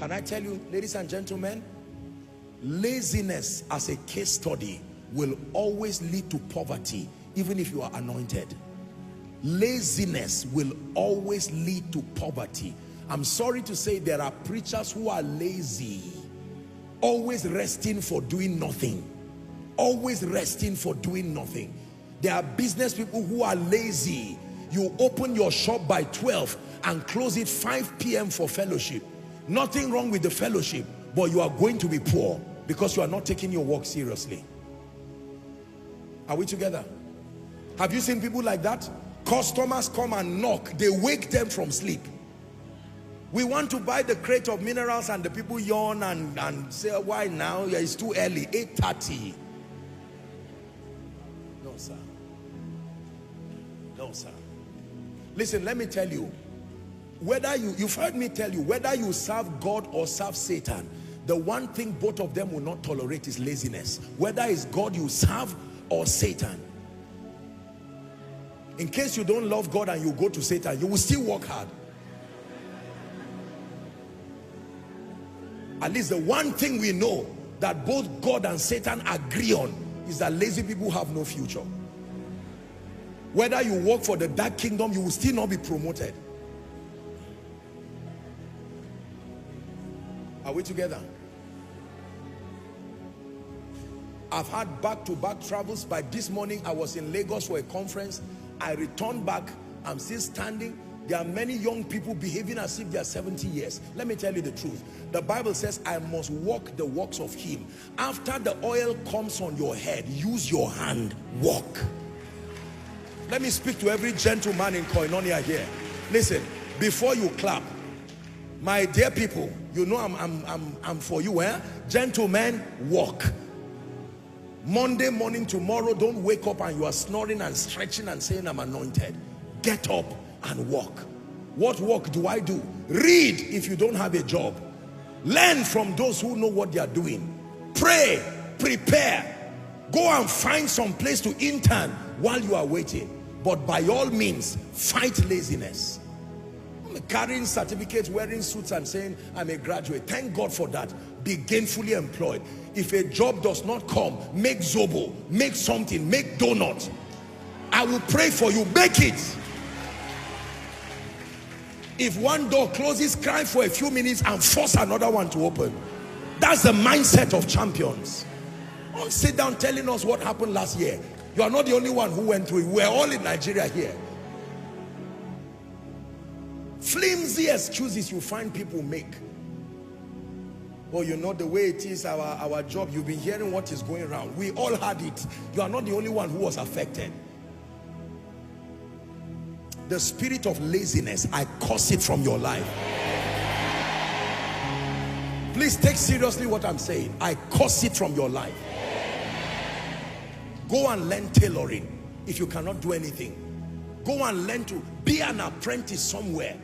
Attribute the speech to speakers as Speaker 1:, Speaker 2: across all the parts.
Speaker 1: Can I tell you, ladies and gentlemen, laziness as a case study will always lead to poverty, even if you are anointed. Laziness will always lead to poverty. I'm sorry to say there are preachers who are lazy, always resting for doing nothing. Always resting for doing nothing. There are business people who are lazy. You open your shop by 12 and close it 5 p.m. for fellowship. Nothing wrong with the fellowship, but you are going to be poor because you are not taking your work seriously. Are we together? Have you seen people like that? Customers come and knock. They wake them from sleep. We want to buy the crate of minerals and the people yawn and say, why now? Yeah, it's too early, 8:30. No, sir. No, sir. Listen, let me tell you, whether you've heard me tell you, whether you serve God or serve Satan, the one thing both of them will not tolerate is laziness. Whether it's God you serve or Satan. In case you don't love God and you go to Satan, you will still work hard. At least the one thing we know that both God and Satan agree on is that lazy people have no future. Whether you work for the dark kingdom, you will still not be promoted. Are we together? I've had back-to-back travels. By this morning, I was in Lagos for a conference. I returned back. I'm still standing. There are many young people behaving as if they are 70 years. Let me tell you the truth. The Bible says, I must walk the works of him. After the oil comes on your head, use your hand, walk. Let me speak to every gentleman in Koinonia here. Listen, before you clap, my dear people, you know I'm for you, eh? Gentlemen, walk. Monday morning, tomorrow, don't wake up and you are snoring and stretching and saying, I'm anointed. Get up and walk. What work do I do? Read if you don't have a job. Learn from those who know what they are doing. Pray, prepare. Go and find some place to intern while you are waiting. But by all means, fight laziness. Carrying certificates, wearing suits and saying, I'm a graduate. Thank God for that. Be gainfully employed. If a job does not come, make zobo, make something, make donut. I will pray for you. Make it. If one door closes, cry for a few minutes and force another one to open. That's the mindset of champions. Don't sit down telling us what happened last year. You are not the only one who went through it. We're all in Nigeria here. Flimsy excuses you find people make. Oh, you know the way it is, our job. You've been hearing what is going around. We all had it. You are not the only one who was affected. The spirit of laziness, I curse it from your life. Please take seriously what I'm saying. I curse it from your life. Go and learn tailoring if you cannot do anything. Go and learn to be an apprentice somewhere.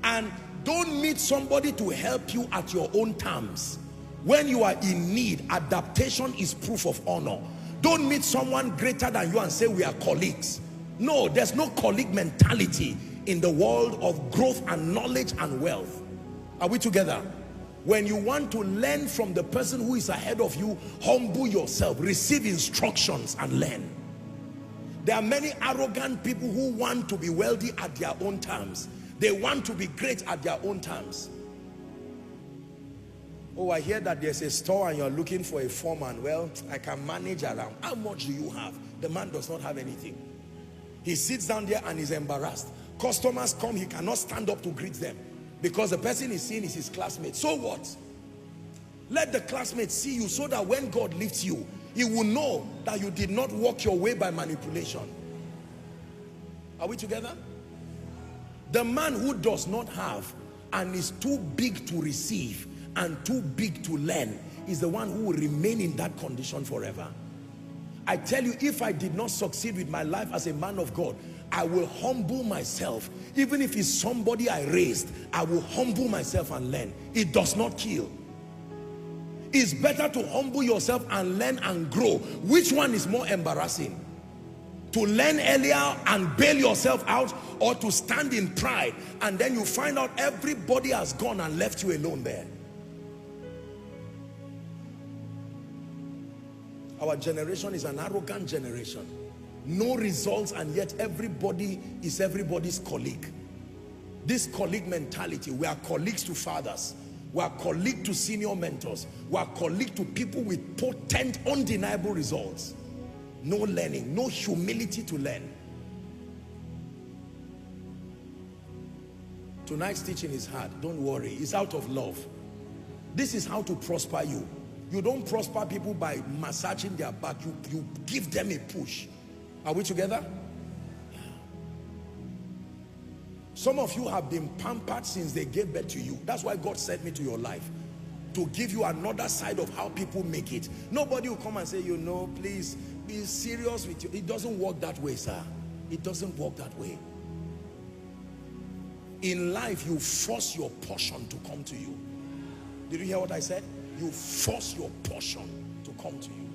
Speaker 1: And don't meet somebody to help you at your own terms. When you are in need, adaptation is proof of honor. Don't meet someone greater than you and say we are colleagues. No, there's no colleague mentality in the world of growth and knowledge and wealth. Are we together? When you want to learn from the person who is ahead of you, humble yourself, receive instructions and learn. There are many arrogant people who want to be wealthy at their own terms. They want to be great at their own terms. Oh, I hear that there's a store and you're looking for a foreman. Well, I can manage around. How much do you have? The man does not have anything. He sits down there and is embarrassed. Customers come, he cannot stand up to greet them because the person he's seeing is his classmate. So what? Let the classmate see you so that when God lifts you, he will know that you did not walk your way by manipulation. Are we together? The man who does not have and is too big to receive and too big to learn is the one who will remain in that condition forever. I tell you, if I did not succeed with my life as a man of God, I will humble myself. Even if it's somebody I raised, I will humble myself and learn. It does not kill. It's better to humble yourself and learn and grow. Which one is more embarrassing? To learn earlier and bail yourself out, or to stand in pride and then you find out everybody has gone and left you alone there? Our generation is an arrogant generation. No results, and yet everybody is everybody's colleague. This colleague mentality, we are colleagues to fathers, we are colleagues to senior mentors, we are colleagues to people with potent, undeniable results. No learning, no humility to learn. Tonight's teaching is hard, don't worry, it's out of love. This is how to prosper you. You don't prosper people by massaging their back, you give them a push. Are we together? Some of you have been pampered since they gave birth to you. That's why God sent me to your life, to give you another side of how people make it. Nobody will come and say, you know, please be serious with you. It doesn't work that way, sir. It doesn't work that way. In life, you force your portion to come to you. Did you hear what I said? You force your portion to come to you.